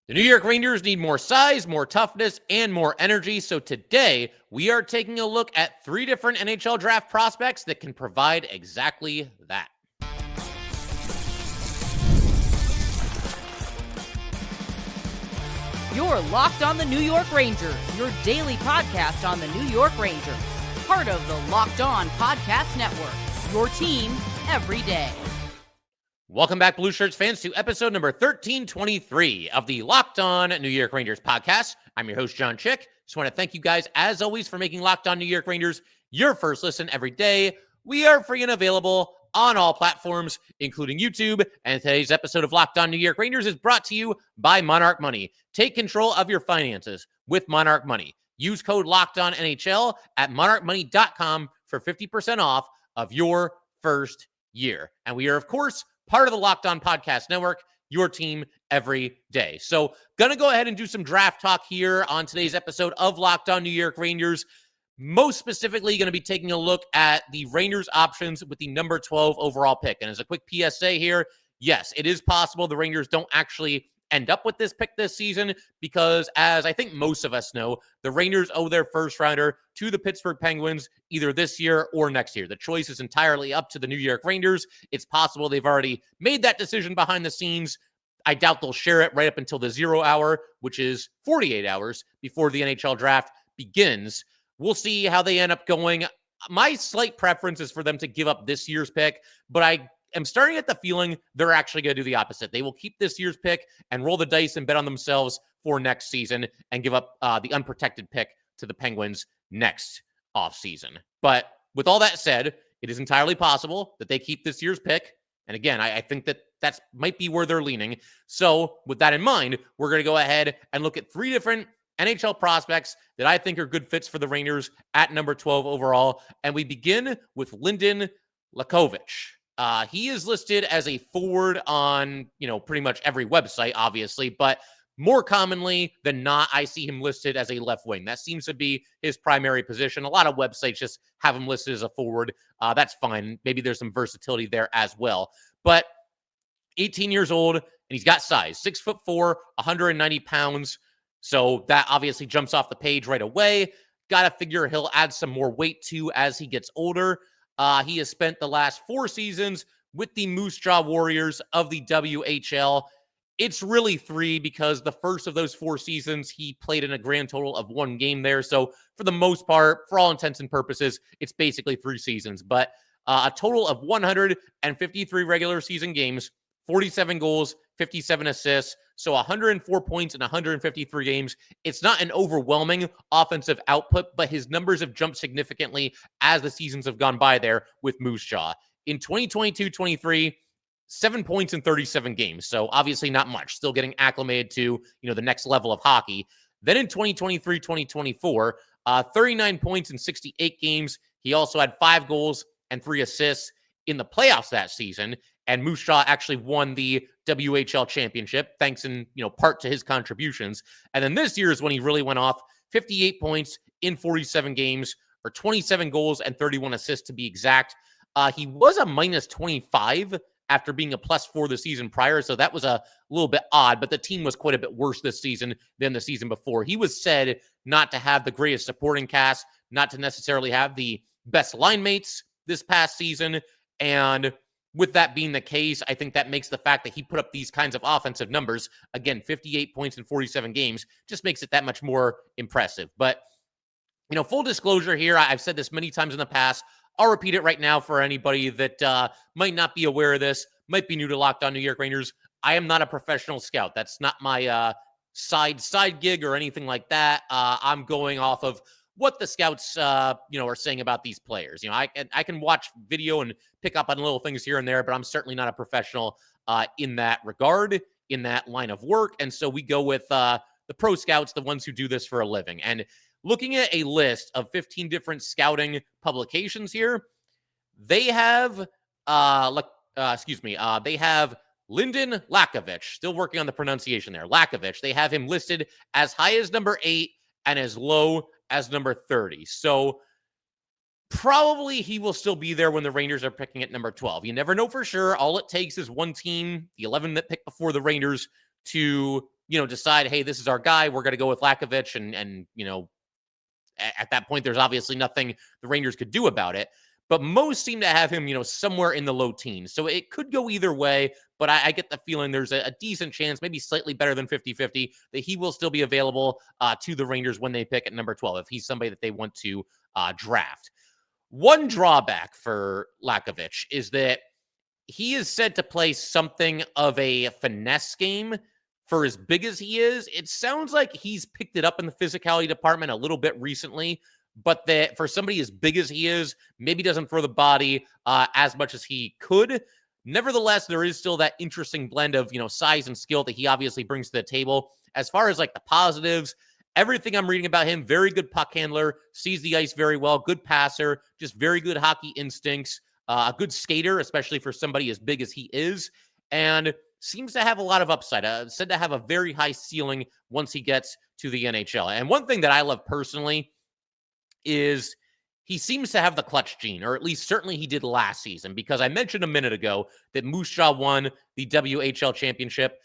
The New York Rangers need more size, more toughness, and more energy. So today, we are taking a look at 3 different NHL draft prospects that can provide exactly that. You're Locked on the New York Rangers, your daily podcast on the New York Rangers. Part of the Locked On Podcast Network, your team every day. Welcome back, Blue Shirts fans, to episode number 1323 of the Locked On New York Rangers podcast. I'm your host, Jon Chik. Just want to thank you guys, as always, for making Locked On New York Rangers your first listen every day. We are free and available on all platforms, including YouTube. And today's episode of Locked On New York Rangers is brought to you by Monarch Money. Take control of your finances with Monarch Money. Use code LOCKEDONNHL at monarchmoney.com for 50% off of your first year. And we are, of course, part of the Locked On Podcast Network, your team every day. So, gonna go ahead and do some draft talk here on today's episode of Locked On New York Rangers. Most specifically, going to be taking a look at the Rangers options with the number 12 overall pick. And as a quick PSA here, yes, it is possible the Rangers don't actually end up with this pick this season because, as I think most of us know, the Rangers owe their first rounder to the Pittsburgh Penguins either this year or next year. The choice is entirely up to the New York Rangers. It's possible they've already made that decision behind the scenes. I doubt they'll share it right up until the 0 hour, which is 48 hours before the NHL draft begins. We'll see how they end up going. My slight preference is for them to give up this year's pick, but I am starting at the feeling they're actually going to do the opposite. They will keep this year's pick and roll the dice and bet on themselves for next season and give up the unprotected pick to the Penguins next offseason. But with all that said, it is entirely possible that they keep this year's pick. And again, I think that that's might be where they're leaning. So with that in mind, we're going to go ahead and look at 3 different NHL prospects that I think are good fits for the Rangers at number 12 overall. And we begin with Lynden Lakovic. He is listed as a forward on, pretty much every website, obviously, but more commonly than not, I see him listed as a left wing. That seems to be his primary position. A lot of websites just have him listed as a forward. That's fine. Maybe there's some versatility there as well. But 18 years old, and he's got size, 6'4", 190 pounds. So that obviously jumps off the page right away. Got to figure he'll add some more weight to as he gets older. He has spent the last 4 seasons with the Moose Jaw Warriors of the WHL. It's really 3 because the first of those 4 seasons, he played in a grand total of 1 game there. So for the most part, for all intents and purposes, it's basically 3 seasons. But a total of 153 regular season games, 47 goals, 57 assists, so 104 points in 153 games. It's not an overwhelming offensive output, but his numbers have jumped significantly as the seasons have gone by there with Moose Jaw. In 2022-23, 7 points in 37 games, so obviously not much. Still getting acclimated to, the next level of hockey. Then in 2023-2024, 39 points in 68 games. He also had 5 goals and 3 assists in the playoffs that season. And Moose Jaw actually won the WHL championship, thanks in part to his contributions. And then this year is when he really went off, 58 points in 47 games, or 27 goals and 31 assists to be exact. He was a minus 25 after being a plus 4 the season prior, so that was a little bit odd, but the team was quite a bit worse this season than the season before. He was said not to have the greatest supporting cast, not to necessarily have the best line mates this past season, and with that being the case, I think that makes the fact that he put up these kinds of offensive numbers, again, 58 points in 47 games, just makes it that much more impressive. But, full disclosure here, I've said this many times in the past. I'll repeat it right now for anybody that might not be aware of this, might be new to Locked On New York Rangers. I am not a professional scout. That's not my side gig or anything like that. I'm going off of what the scouts, are saying about these players. I can watch video and pick up on little things here and there, but I'm certainly not a professional in that regard, in that line of work. And so we go with the pro scouts, the ones who do this for a living. And looking at a list of 15 different scouting publications here, they have, they have Lynden Lakovic, still working on the pronunciation there, Lakovic. They have him listed as high as number 8 and as low as number 30. So probably he will still be there when the Rangers are picking at number 12. You never know for sure. All it takes is one team, the 11 that picked before the Rangers, to decide, hey, this is our guy, we're going to go with Lakovic, and at that point, there's obviously nothing the Rangers could do about it. But most seem to have him, somewhere in the low teens. So it could go either way, but I get the feeling there's a decent chance, maybe slightly better than 50-50, that he will still be available to the Rangers when they pick at number 12, if he's somebody that they want to draft. One drawback for Lakovic is that he is said to play something of a finesse game. For as big as he is, it sounds like he's picked it up in the physicality department a little bit recently, but that for somebody as big as he is, maybe doesn't throw the body as much as he could. Nevertheless, there is still that interesting blend of, size and skill that he obviously brings to the table. As far as like the positives, everything I'm reading about him, very good puck handler, sees the ice very well, good passer, just very good hockey instincts, a good skater, especially for somebody as big as he is, and seems to have a lot of upside. Said to have a very high ceiling once he gets to the NHL. And one thing that I love personally is he seems to have the clutch gene, or at least certainly he did last season, because I mentioned a minute ago that Moose Jaw won the WHL championship.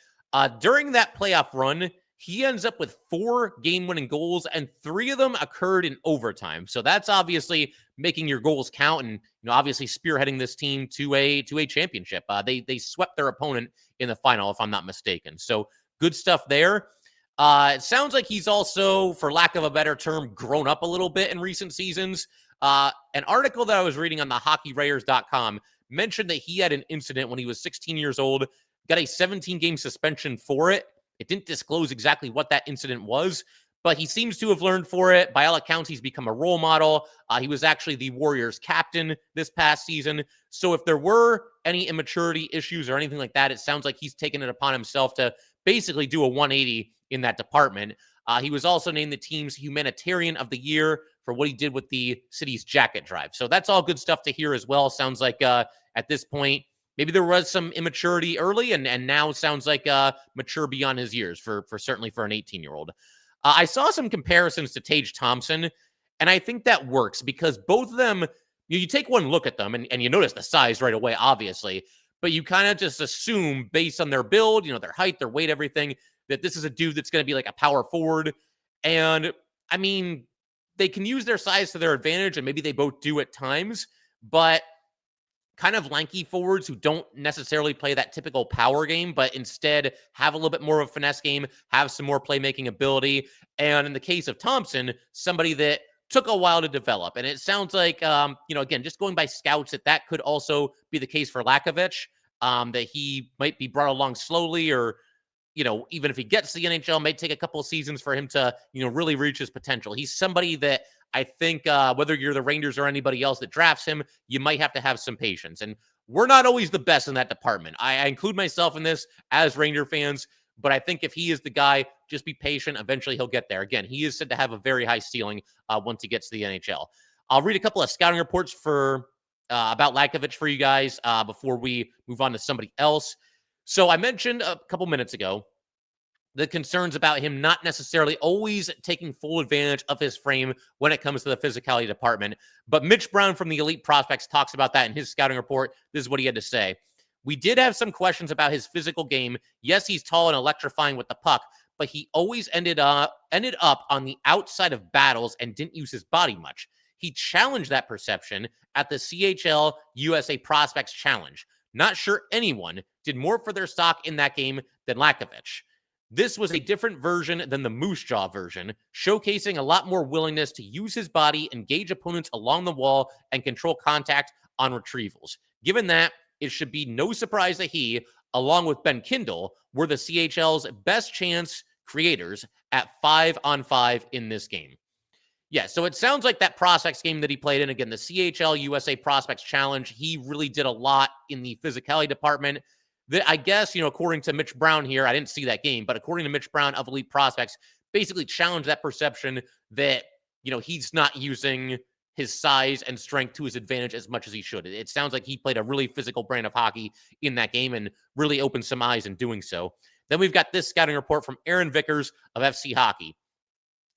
During that playoff run, he ends up with 4 game-winning goals, and 3 of them occurred in overtime. So that's obviously making your goals count, and obviously spearheading this team to a championship. They swept their opponent in the final, if I'm not mistaken. So good stuff there. It sounds like he's also, for lack of a better term, grown up a little bit in recent seasons. An article that I was reading on the HockeyWriters.com mentioned that he had an incident when he was 16 years old, got a 17-game suspension for it. It didn't disclose exactly what that incident was, but he seems to have learned for it. By all accounts, he's become a role model. He was actually the Warriors captain this past season. So if there were any immaturity issues or anything like that, it sounds like he's taken it upon himself to basically do a 180 in that department. He was also named the team's Humanitarian of the Year for what he did with the city's jacket drive. So that's all good stuff to hear as well. Sounds like at this point, maybe there was some immaturity early, and now sounds like mature beyond his years for certainly for an 18-year-old. I saw some comparisons to Tage Thompson, and I think that works because both of them, you take one look at them, and you notice the size right away, obviously, but you kind of just assume based on their build, their height, their weight, everything, that this is a dude that's going to be like a power forward. And, I mean, they can use their size to their advantage, and maybe they both do at times, but kind of lanky forwards who don't necessarily play that typical power game, but instead have a little bit more of a finesse game, have some more playmaking ability. And in the case of Thompson, somebody that took a while to develop. And it sounds like, again, just going by scouts, that could also be the case for Lakovic, that he might be brought along slowly, or, even if he gets to the NHL, it might take a couple of seasons for him to, really reach his potential. He's somebody that I think whether you're the Rangers or anybody else that drafts him, you might have to have some patience. And we're not always the best in that department. I include myself in this as Ranger fans, but I think if he is the guy, just be patient. Eventually he'll get there. Again, he is said to have a very high ceiling once he gets to the NHL. I'll read a couple of scouting reports for about Lakovic for you guys before we move on to somebody else. So I mentioned a couple minutes ago the concerns about him not necessarily always taking full advantage of his frame when it comes to the physicality department. But Mitch Brown from the Elite Prospects talks about that in his scouting report. This is what he had to say. We did have some questions about his physical game. Yes, he's tall and electrifying with the puck, but he always ended up on the outside of battles and didn't use his body much. He challenged that perception at the CHL USA Prospects Challenge. Not sure anyone did more for their stock in that game than Lakovic. This was a different version than the Moose Jaw version, showcasing a lot more willingness to use his body, engage opponents along the wall, and control contact on retrievals. Given that, it should be no surprise that he, along with Ben Kindle, were the CHL's best chance creators at 5-on-5 in this game. Yeah, so it sounds like that prospects game that he played in, again, the CHL USA Prospects Challenge, he really did a lot in the physicality department. I guess, according to Mitch Brown here, I didn't see that game, but according to Mitch Brown of Elite Prospects, basically challenged that perception that, he's not using his size and strength to his advantage as much as he should. It sounds like he played a really physical brand of hockey in that game and really opened some eyes in doing so. Then we've got this scouting report from Aaron Vickers of FC Hockey.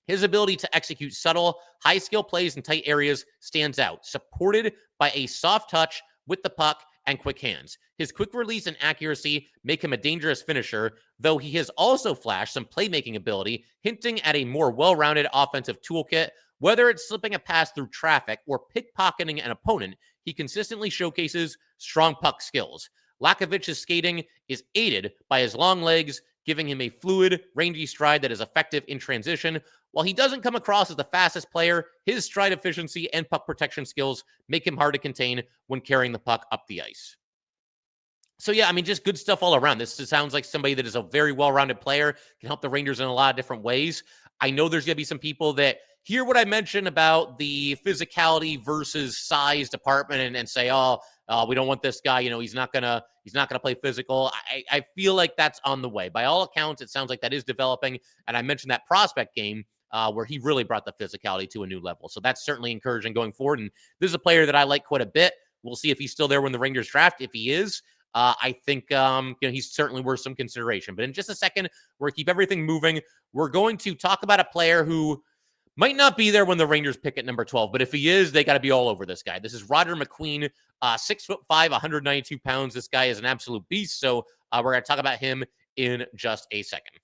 His ability to execute subtle, high-skill plays in tight areas stands out, supported by a soft touch with the puck and quick hands. His quick release and accuracy make him a dangerous finisher, though he has also flashed some playmaking ability, hinting at a more well-rounded offensive toolkit. Whether it's slipping a pass through traffic or pickpocketing an opponent, he consistently showcases strong puck skills. Lakovich's skating is aided by his long legs, giving him a fluid, rangy stride that is effective in transition. While he doesn't come across as the fastest player, his stride efficiency and puck protection skills make him hard to contain when carrying the puck up the ice. So, yeah, I mean, just good stuff all around. This sounds like somebody that is a very well-rounded player, can help the Rangers in a lot of different ways. I know there's going to be some people that hear what I mentioned about the physicality versus size department and say, we don't want this guy. He's not gonna play physical. I feel like that's on the way. By all accounts, it sounds like that is developing. And I mentioned that prospect game where he really brought the physicality to a new level. So that's certainly encouraging going forward. And this is a player that I like quite a bit. We'll see if he's still there when the Rangers draft. If he is, I think he's certainly worth some consideration. But in just a second, we're going to keep everything moving. We're going to talk about a player who might not be there when the Rangers pick at number 12, but if he is, they got to be all over this guy. This is McQueen, 6'5", 192 pounds. This guy is an absolute beast. So we're going to talk about him in just a second.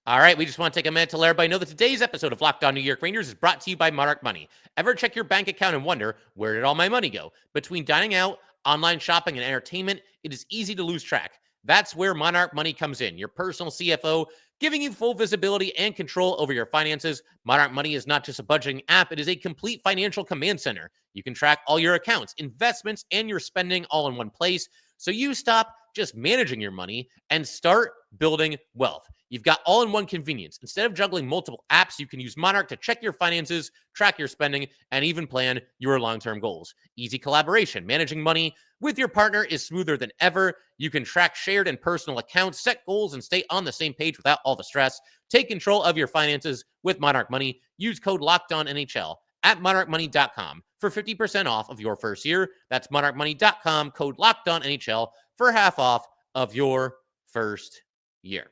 All right, we just want to take a minute to let everybody know that today's episode of Locked On New York Rangers is brought to you by Monarch Money. Ever check your bank account and wonder, where did all my money go? Between dining out, online shopping, and entertainment, it is easy to lose track. That's where Monarch Money comes in, your personal CFO, giving you full visibility and control over your finances. Monarch Money is not just a budgeting app, it is a complete financial command center. You can track all your accounts, investments, and your spending all in one place, so you stop just managing your money and start building wealth. You've got all-in-one convenience. Instead of juggling multiple apps, you can use Monarch to check your finances, track your spending, and even plan your long-term goals. Easy collaboration. Managing money with your partner is smoother than ever. You can track shared and personal accounts, set goals, and stay on the same page without all the stress. Take control of your finances with Monarch Money. Use code LOCKEDONNHL at monarchmoney.com for 50% off of your first year. That's monarchmoney.com, code LOCKEDONNHL for half off of your first year.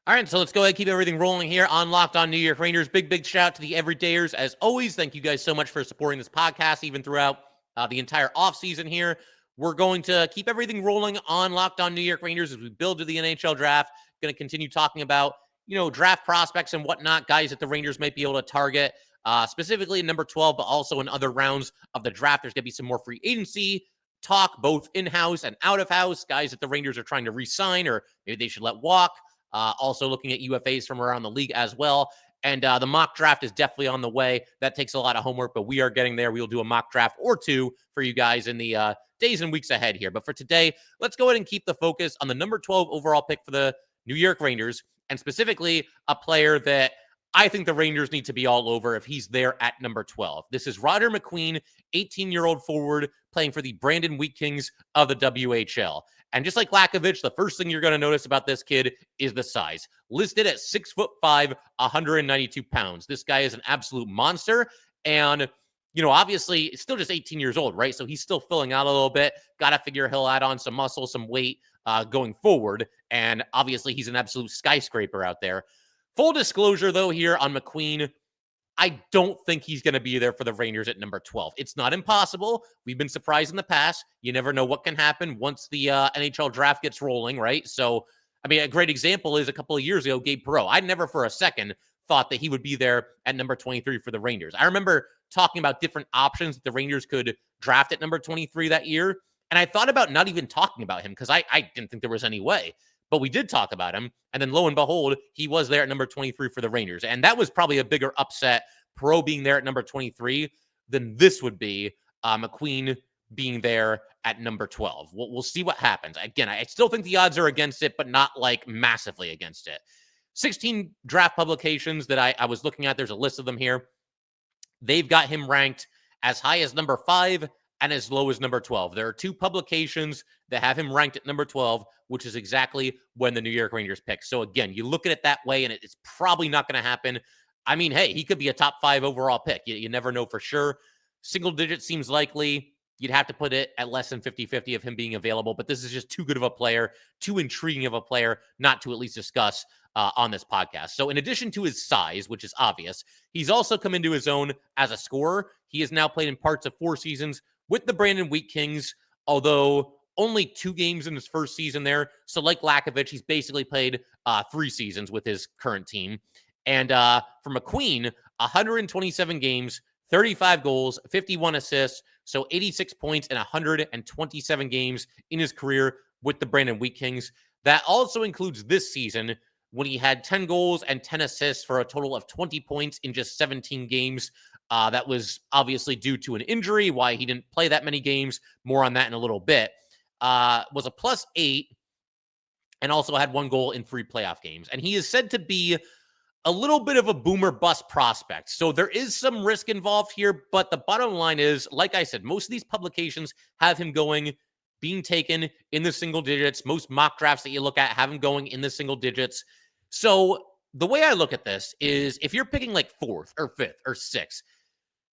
All right, so let's go ahead and keep everything rolling here on Locked On New York Rangers. Big shout out to the everydayers. As always, thank you guys so much for supporting this podcast, even throughout the entire offseason here. We're going to keep everything rolling on Locked On New York Rangers as we build to the NHL draft. Going to continue talking about, draft prospects and whatnot, guys that the Rangers might be able to target, specifically in number 12, but also in other rounds of the draft. There's going to be some more free agency talk, both in-house and out-of-house, guys that the Rangers are trying to re-sign or maybe they should let walk. Also looking at UFAs from around the league as well. And the mock draft is definitely on the way. That takes a lot of homework, but we are getting there. We'll do a mock draft or two for you guys in the days and weeks ahead here. But for today, let's go ahead and keep the focus on the number 12 overall pick for the New York Rangers, and specifically a player that I think the Rangers need to be all over if he's there at number 12. This is McQueen, 18-year-old forward playing for the Brandon Wheat Kings of the WHL. And just like Lakovich, the first thing you're going to notice about this kid is the size. Listed at 6'5", 192 pounds. This guy is an absolute monster. And, obviously, still just 18 years old, right? So he's still filling out a little bit. Got to figure he'll add on some muscle, some weight going forward. And obviously, he's an absolute skyscraper out there. Full disclosure, though, here on McQueen, I don't think he's going to be there for the Rangers at number 12. It's not impossible. We've been surprised in the past. You never know what can happen once the NHL draft gets rolling, right? So, a great example is a couple of years ago, Gabe Perreault. I never for a second thought that he would be there at number 23 for the Rangers. I remember talking about different options that the Rangers could draft at number 23 that year, and I thought about not even talking about him because I didn't think there was any way. But we did talk about him, and then lo and behold, he was there at number 23 for the Rangers. And that was probably a bigger upset, Perreault being there at number 23, than this would be McQueen being there at number 12. We'll see what happens. Again, I still think the odds are against it, but not like massively against it. 16 draft publications that I was looking at, there's a list of them here. They've got him ranked as high as number 5 and as low as number 12. There are 2 publications that have him ranked at number 12, which is exactly when the New York Rangers pick. So again, you look at it that way, and it's probably not going to happen. Hey, he could be a top 5 overall pick. You never know for sure. Single digit seems likely. you'd have to put it at less than 50-50 of him being available. But this is just too good of a player, too intriguing of a player not to at least discuss on this podcast. So in addition to his size, which is obvious, he's also come into his own as a scorer. He has now played in parts of 4 seasons with the Brandon Wheat Kings, although only 2 games in his first season there. So like Lakovic, he's basically played 3 seasons with his current team. And for McQueen, 127 games, 35 goals, 51 assists, so 86 points in 127 games in his career with the Brandon Wheat Kings. That also includes this season when he had 10 goals and 10 assists for a total of 20 points in just 17 games. That was obviously due to an injury, why he didn't play that many games. More on that in a little bit. Was a +8 and also had 1 goal in 3 playoff games. And he is said to be a little bit of a boomer bust prospect. So there is some risk involved here, but the bottom line is, like I said, most of these publications have him being taken in the single digits. Most mock drafts that you look at have him going in the single digits. So the way I look at this is if you're picking like 4th or 5th or 6th,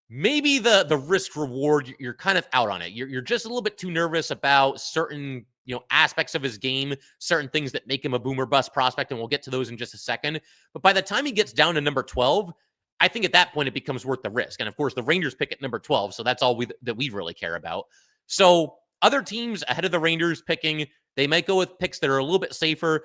maybe the risk reward, you're kind of out on it. You're just a little bit too nervous about certain aspects of his game, certain things that make him a boomer bust prospect, and we'll get to those in just a second. But by the time he gets down to number 12, I think at that point it becomes worth the risk. And of course, the Rangers pick at number 12, so that's all that we really care about. So other teams ahead of the Rangers picking, they might go with picks that are a little bit safer.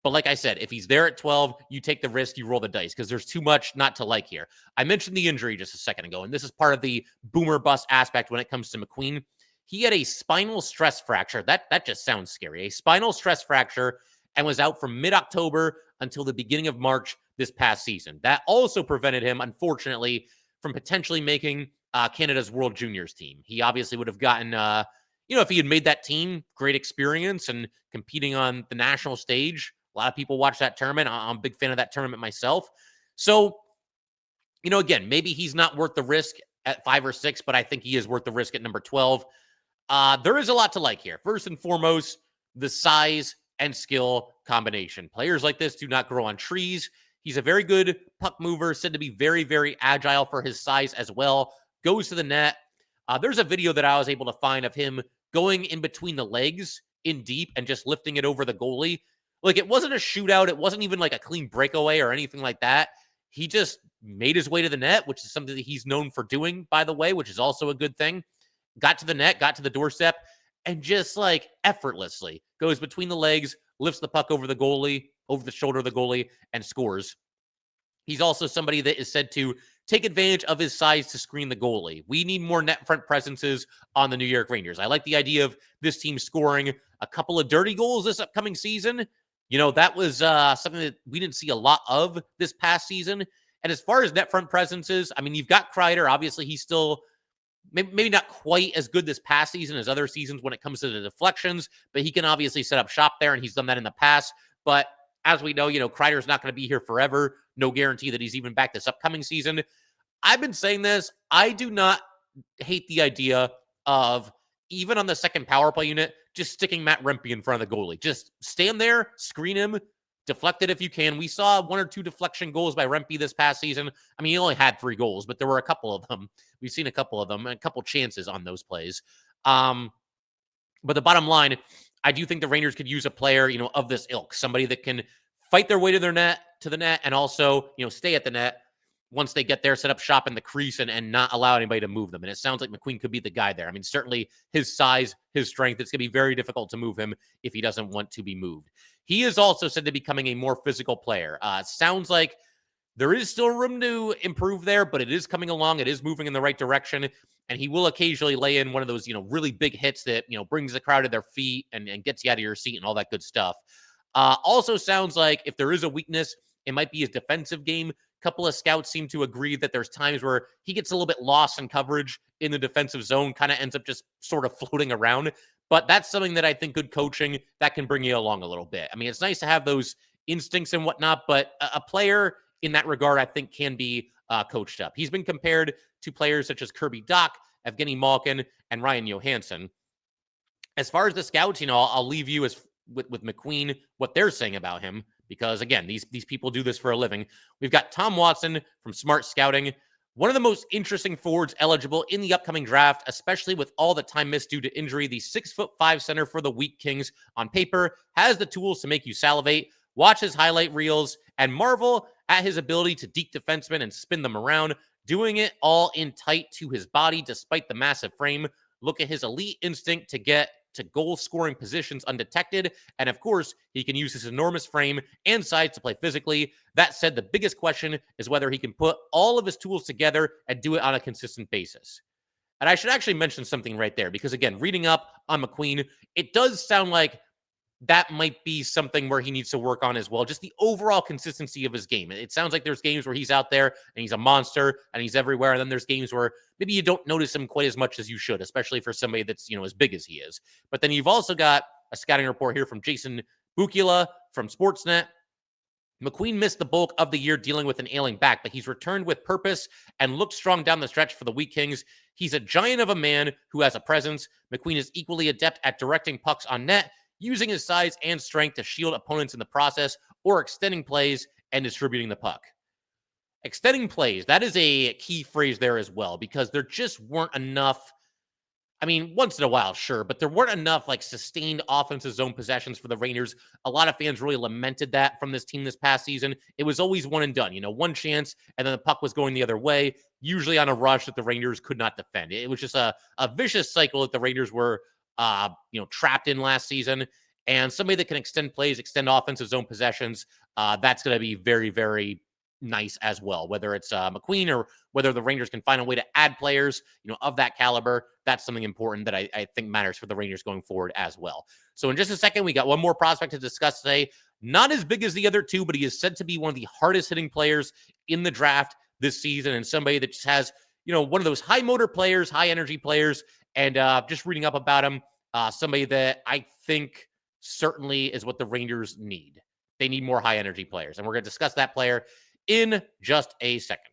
But like I said, if he's there at 12, you take the risk, you roll the dice, because there's too much not to like here. I mentioned the injury just a second ago, and this is part of the boomer bust aspect when it comes to McQueen. He had a spinal stress fracture. That just sounds scary. A spinal stress fracture, and was out from mid-October until the beginning of March this past season. That also prevented him, unfortunately, from potentially making Canada's World Juniors team. He obviously would have gotten, if he had made that team, great experience and competing on the national stage. A lot of people watch that tournament. I'm a big fan of that tournament myself. So, again, maybe he's not worth the risk at 5 or 6, but I think he is worth the risk at number 12. There is a lot to like here. First and foremost, the size and skill combination. Players like this do not grow on trees. He's a very good puck mover, said to be very, very agile for his size as well. Goes to the net. There's a video that I was able to find of him going in between the legs in deep and just lifting it over the goalie. Like, it wasn't a shootout. It wasn't even like a clean breakaway or anything like that. He just made his way to the net, which is something that he's known for doing, by the way, which is also a good thing. Got to the net, got to the doorstep, and just like effortlessly goes between the legs, lifts the puck over the goalie, over the shoulder of the goalie, and scores. He's also somebody that is said to take advantage of his size to screen the goalie. We need more net front presences on the New York Rangers. I like the idea of this team scoring a couple of dirty goals this upcoming season. That was something that we didn't see a lot of this past season. And as far as net front presences, I mean, you've got Kreider. Obviously, he's still maybe not quite as good this past season as other seasons when it comes to the deflections, but he can obviously set up shop there, and he's done that in the past. But as we know, Kreider's not going to be here forever. No guarantee that he's even back this upcoming season. I've been saying this. I do not hate the idea of, even on the second power play unit, just sticking Matt Rempe in front of the goalie. Just stand there, screen him, deflect it if you can. We saw 1 or 2 deflection goals by Rempe this past season. I mean, he only had 3 goals, but there were a couple of them. We've seen a couple of them and a couple chances on those plays. But the bottom line, I do think the Rangers could use a player, of this ilk, somebody that can fight their way to the net, and also, stay at the net once they get there, set up shop in the crease and not allow anybody to move them. And it sounds like McQueen could be the guy there. I mean, certainly his size, his strength, it's going to be very difficult to move him if he doesn't want to be moved. He is also said to be becoming a more physical player. Sounds like there is still room to improve there, but it is coming along. It is moving in the right direction. And he will occasionally lay in one of those, really big hits that, brings the crowd to their feet and gets you out of your seat and all that good stuff. Also sounds like if there is a weakness, it might be his defensive game. A couple of scouts seem to agree that there's times where he gets a little bit lost in coverage in the defensive zone, kind of ends up just sort of floating around. But that's something that I think good coaching, that can bring you along a little bit. I mean, it's nice to have those instincts and whatnot, but a player in that regard, I think, can be coached up. He's been compared to players such as Kirby Dach, Evgeny Malkin, and Ryan Johansson. As far as the scouts, I'll leave you with McQueen, what they're saying about him, because again, these people do this for a living. We've got Tom Watson from Smart Scouting. One of the most interesting forwards eligible in the upcoming draft, especially with all the time missed due to injury, the 6'5" center for the Wheat Kings on paper has the tools to make you salivate. Watch his highlight reels and marvel at his ability to deke defensemen and spin them around, doing it all in tight to his body despite the massive frame. Look at his elite instinct to get to goal scoring positions undetected. And of course, he can use his enormous frame and size to play physically. That said, the biggest question is whether he can put all of his tools together and do it on a consistent basis. And I should actually mention something right there, because again, reading up on McQueen, it does sound like that might be something where he needs to work on as well. Just the overall consistency of his game. It sounds like there's games where he's out there and he's a monster and he's everywhere. And then there's games where maybe you don't notice him quite as much as you should, especially for somebody that's, as big as he is. But then you've also got a scouting report here from Jason Bukula from Sportsnet. McQueen missed the bulk of the year dealing with an ailing back, but he's returned with purpose and looked strong down the stretch for the Wheat Kings. He's a giant of a man who has a presence. McQueen is equally adept at directing pucks on net, using his size and strength to shield opponents in the process, or extending plays and distributing the puck. Extending plays, that is a key phrase there as well, because there just weren't enough. I mean, once in a while, sure, but there weren't enough sustained offensive zone possessions for the Rangers. A lot of fans really lamented that from this team this past season. It was always one and done, one chance, and then the puck was going the other way, usually on a rush that the Rangers could not defend. It was just a vicious cycle that the Rangers were trapped in last season. And somebody that can extend plays, extend offensive zone possessions, that's going to be very, very nice as well. Whether it's McQueen or whether the Rangers can find a way to add players, of that caliber, that's something important that I think matters for the Rangers going forward as well. So in just a second, we got one more prospect to discuss today. Not as big as the other two, but he is said to be one of the hardest hitting players in the draft this season, and somebody that just has, one of those high motor players, high energy players. And just reading up about him, somebody that I think certainly is what the Rangers need. They need more high energy players. And we're going to discuss that player in just a second.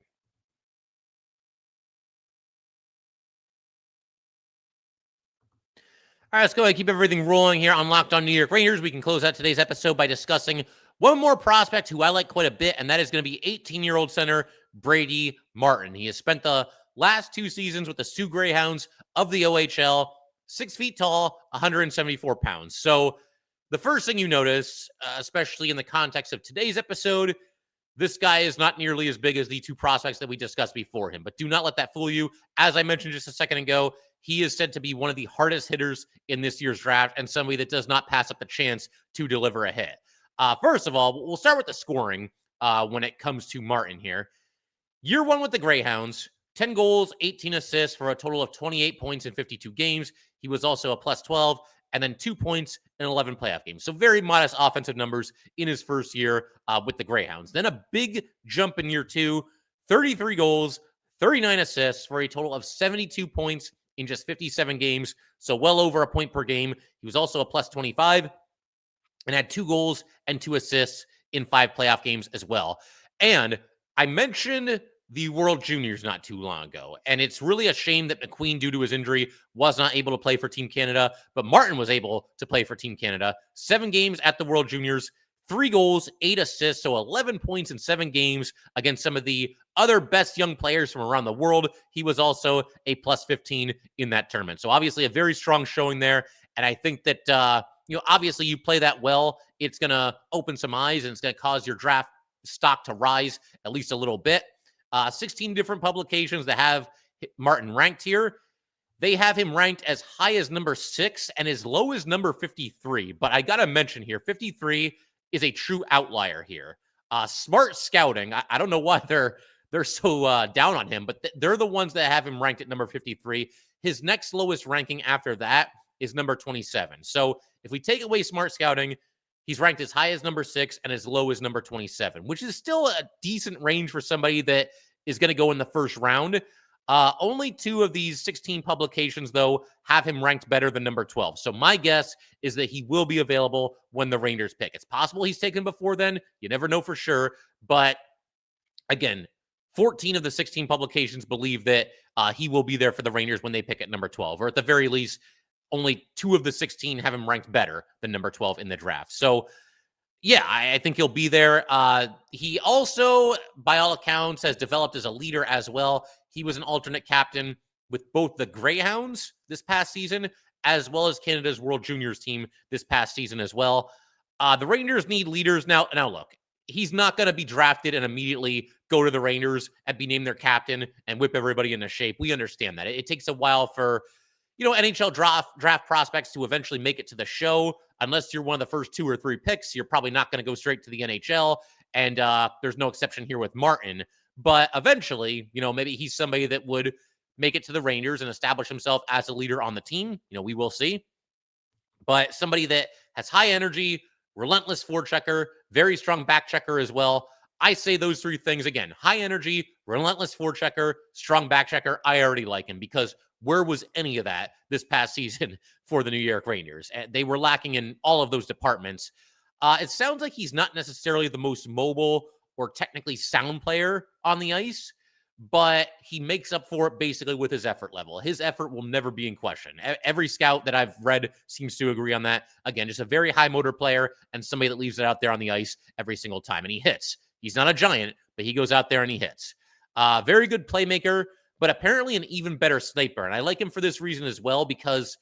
All right, let's go ahead and keep everything rolling here on Locked On New York Rangers. We can close out today's episode by discussing one more prospect who I like quite a bit, and that is going to be 18-year-old center Brady Martin. He has spent the last 2 seasons with the Sioux Greyhounds of the OHL, 6 feet tall, 174 pounds. So the first thing you notice, especially in the context of today's episode, this guy is not nearly as big as the 2 prospects that we discussed before him. But do not let that fool you. As I mentioned just a second ago, he is said to be one of the hardest hitters in this year's draft and somebody that does not pass up the chance to deliver a hit. First of all, we'll start with the scoring when it comes to Martin here. Year 1 with the Greyhounds, 10 goals, 18 assists for a total of 28 points in 52 games. He was also a plus 12, and then 2 points in 11 playoff games. So very modest offensive numbers in his first year with the Greyhounds. Then a big jump in year 2, 33 goals, 39 assists for a total of 72 points in just 57 games. So well over a point per game. He was also a plus 25 and had 2 goals and 2 assists in 5 playoff games as well. And I mentioned the World Juniors not too long ago, and it's really a shame that McQueen, due to his injury, was not able to play for Team Canada, but Martin was able to play for Team Canada. 7 games at the World Juniors, 3 goals, 8 assists, so 11 points in 7 games against some of the other best young players from around the world. He was also a plus 15 in that tournament. So obviously a very strong showing there, and I think that, obviously you play that well, it's going to open some eyes, and it's going to cause your draft stock to rise at least a little bit. 16 different publications that have Martin ranked here. They have him ranked as high as number 6 and as low as number 53. But I got to mention here, 53 is a true outlier here. Smart scouting. I don't know why they're so down on him, but they're the ones that have him ranked at number 53. His next lowest ranking after that is number 27. So if we take away smart scouting, he's ranked as high as number 6 and as low as number 27, which is still a decent range for somebody that is going to go in the first round. Only 2 of these 16 publications, though, have him ranked better than number 12. So my guess is that he will be available when the Rangers pick. It's possible he's taken before then. You never know for sure. But again, 14 of the 16 publications believe that he will be there for the Rangers when they pick at number 12, or at the very least, only 2 of the 16 have him ranked better than number 12 in the draft. So Yeah, I think he'll be there. He also, by all accounts, has developed as a leader as well. He was an alternate captain with both the Greyhounds this past season, as well as Canada's World Juniors team this past season as well. The Rangers need leaders now. Now, look, he's not going to be drafted and immediately go to the Rangers and be named their captain and whip everybody into shape. We understand that. It takes a while for NHL draft prospects to eventually make it to the show. Unless you're one of the first 2 or 3 picks, you're probably not going to go straight to the NHL. And there's no exception here with Martin. But eventually, maybe he's somebody that would make it to the Rangers and establish himself as a leader on the team. We will see. But somebody that has high energy, relentless forechecker, very strong back checker as well. I say those 3 things again: high energy, relentless forechecker, strong back checker. I already like him because where was any of that this past season for the New York Rangers? They were lacking in all of those departments. It sounds like he's not necessarily the most mobile or technically sound player on the ice, but he makes up for it basically with his effort level. His effort will never be in question. Every scout that I've read seems to agree on that. Again, just a very high motor player and somebody that leaves it out there on the ice every single time. And he hits. He's not a giant, but he goes out there and he hits. Very good playmaker, but apparently an even better sniper. And I like him for this reason as well, because,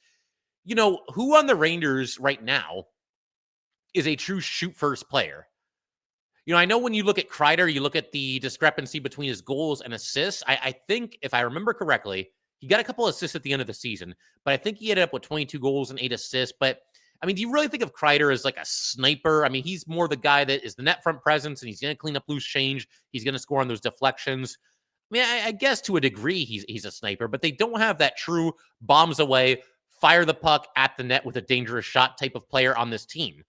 who on the Rangers right now is a true shoot first player? I know when you look at Kreider, you look at the discrepancy between his goals and assists. I think, if I remember correctly, he got a couple assists at the end of the season, but I think he ended up with 22 goals and 8 assists. But, I mean, do you really think of Kreider as like a sniper? I mean, he's more the guy that is the net front presence, and he's going to clean up loose change. He's going to score on those deflections. I mean, I guess to a degree he's a sniper, but they don't have that true bombs away, fire the puck at the net with a dangerous shot type of player on this team.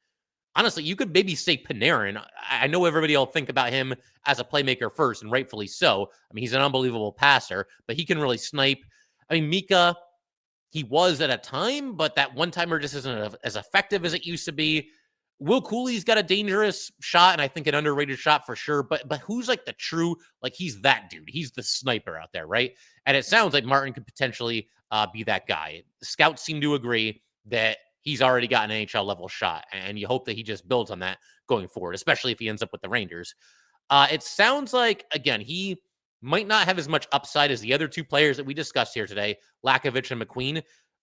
Honestly, you could maybe say Panarin. I know everybody will think about him as a playmaker first, and rightfully so. I mean, he's an unbelievable passer, but he can really snipe. I mean, Mika, he was at a time, but that one-timer just isn't as effective as it used to be. Will Cooley's got a dangerous shot, and I think an underrated shot for sure. But who's like the true, like he's that dude. He's the sniper out there, right? And it sounds like Martin could potentially be that guy. The scouts seem to agree that he's already got an NHL level shot, and you hope that he just builds on that going forward, especially if he ends up with the Rangers. It sounds like, again, he might not have as much upside as the other 2 players that we discussed here today, Lakovic and McQueen,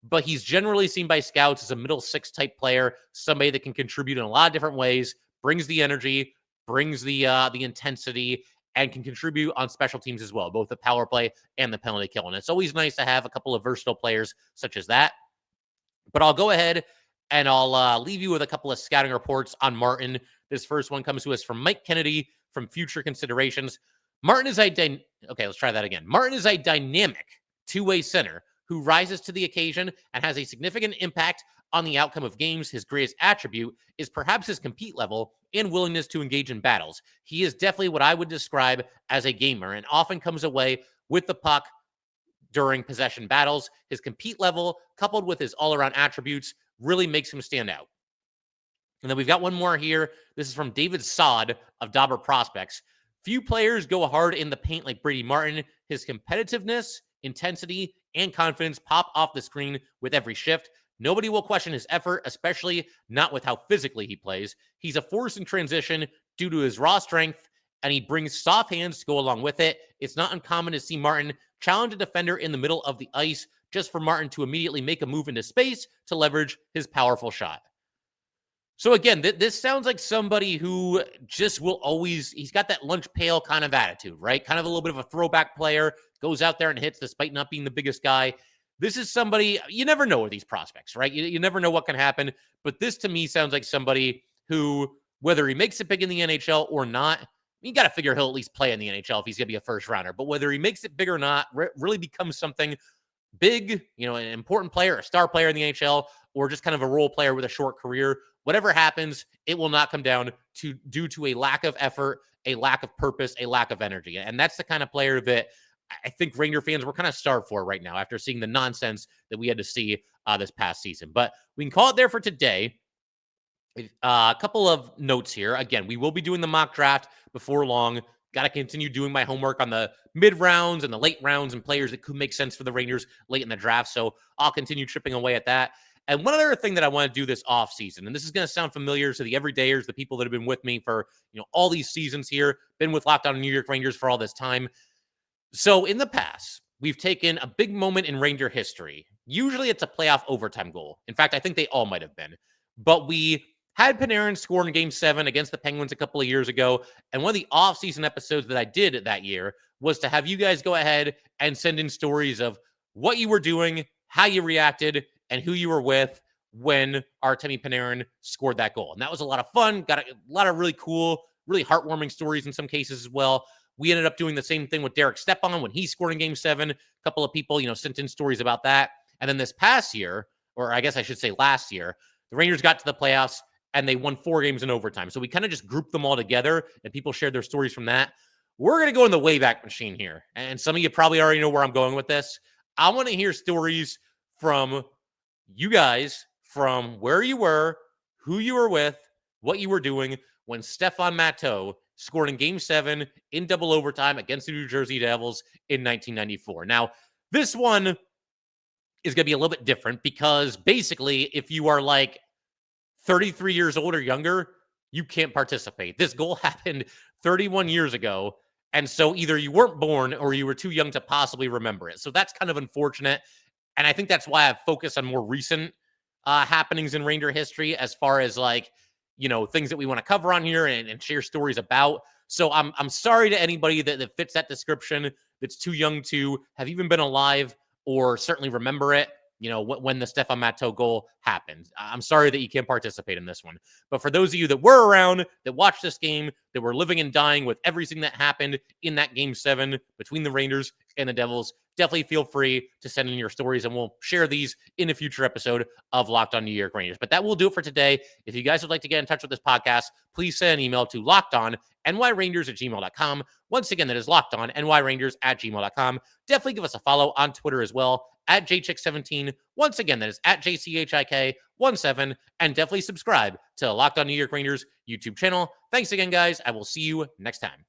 but he's generally seen by scouts as a middle 6 type player, somebody that can contribute in a lot of different ways, brings the energy, brings the intensity, and can contribute on special teams as well, both the power play and the penalty kill. And it's always nice to have a couple of versatile players such as that. But I'll go ahead and I'll leave you with a couple of scouting reports on Martin. This first one comes to us from Mike Kennedy from Future Considerations. Martin is let's try that again. Martin is a dynamic 2-way center who rises to the occasion and has a significant impact on the outcome of games. His greatest attribute is perhaps his compete level and willingness to engage in battles. He is definitely what I would describe as a gamer and often comes away with the puck during possession battles. His compete level, coupled with his all-around attributes, really makes him stand out. And then we've got one more here. This is from David Sod of Dauber Prospects. Few players go hard in the paint like Brady Martin. His competitiveness, intensity, and confidence pop off the screen with every shift. Nobody will question his effort, especially not with how physically he plays. He's a force in transition due to his raw strength, and he brings soft hands to go along with it. It's not uncommon to see Martin challenge a defender in the middle of the ice just for Martin to immediately make a move into space to leverage his powerful shot. So again, this sounds like somebody who just will always, he's got that lunch pail kind of attitude, right? Kind of a little bit of a throwback player, goes out there and hits despite not being the biggest guy. This is somebody, you never know with these prospects, right? You never know what can happen. But this to me sounds like somebody who, whether he makes it big in the NHL or not, you got to figure he'll at least play in the NHL if he's going to be a first rounder. But whether he makes it big or not, really becomes something big, an important player, a star player in the NHL, or just kind of a role player with a short career. Whatever happens, it will not come down to due to a lack of effort, a lack of purpose, a lack of energy. And that's the kind of player that I think Ranger fans were kind of starved for right now after seeing the nonsense that we had to see this past season. But we can call it there for today. A couple of notes here. Again, we will be doing the mock draft before long. Got to continue doing my homework on the mid rounds and the late rounds and players that could make sense for the Rangers late in the draft. So I'll continue chipping away at that. And one other thing that I want to do this off season, and this is going to sound familiar to the everydayers, the people that have been with me for all these seasons here, been with Locked On New York Rangers for all this time. So in the past, we've taken a big moment in Ranger history. Usually it's a playoff overtime goal. In fact, I think they all might have been. But we had Panarin score in Game 7 against the Penguins a couple of years ago. And one of the off-season episodes that I did that year was to have you guys go ahead and send in stories of what you were doing, how you reacted, and who you were with when Artemi Panarin scored that goal. And that was a lot of fun. Got a lot of really cool, really heartwarming stories in some cases as well. We ended up doing the same thing with Derek Stepan when he scored in Game 7. A couple of people, sent in stories about that. And then this past year, or I guess I should say last year, the Rangers got to the playoffs and they won 4 games in overtime. So we kind of just grouped them all together and people shared their stories from that. We're going to go in the Wayback Machine here. And some of you probably already know where I'm going with this. I want to hear stories from you guys, from where you were, who you were with, what you were doing when Stefan Matteau scored in Game 7 in double overtime against the New Jersey Devils in 1994. Now, this one is going to be a little bit different because basically, if you are like 33 years old or younger, you can't participate. This goal happened 31 years ago, and so either you weren't born or you were too young to possibly remember it. So that's kind of unfortunate, and I think that's why I've focused on more recent happenings in Ranger history as far as things that we want to cover on here and share stories about. So I'm sorry to anybody that fits that description, that's too young to have even been alive or certainly remember it, when the Stefan Matteau goal happened. I'm sorry that you can't participate in this one. But for those of you that were around, that watched this game, that were living and dying with everything that happened in that Game 7 between the Rangers and the Devils, definitely feel free to send in your stories, and we'll share these in a future episode of Locked On New York Rangers. But that will do it for today. If you guys would like to get in touch with this podcast, please send an email to lockedonnyrangers@gmail.com. Once again, that is lockedonnyrangers@gmail.com. Definitely give us a follow on Twitter as well, @JChik17. Once again, that is @JCHIK17. And definitely subscribe to Locked On New York Rangers YouTube channel. Thanks again, guys. I will see you next time.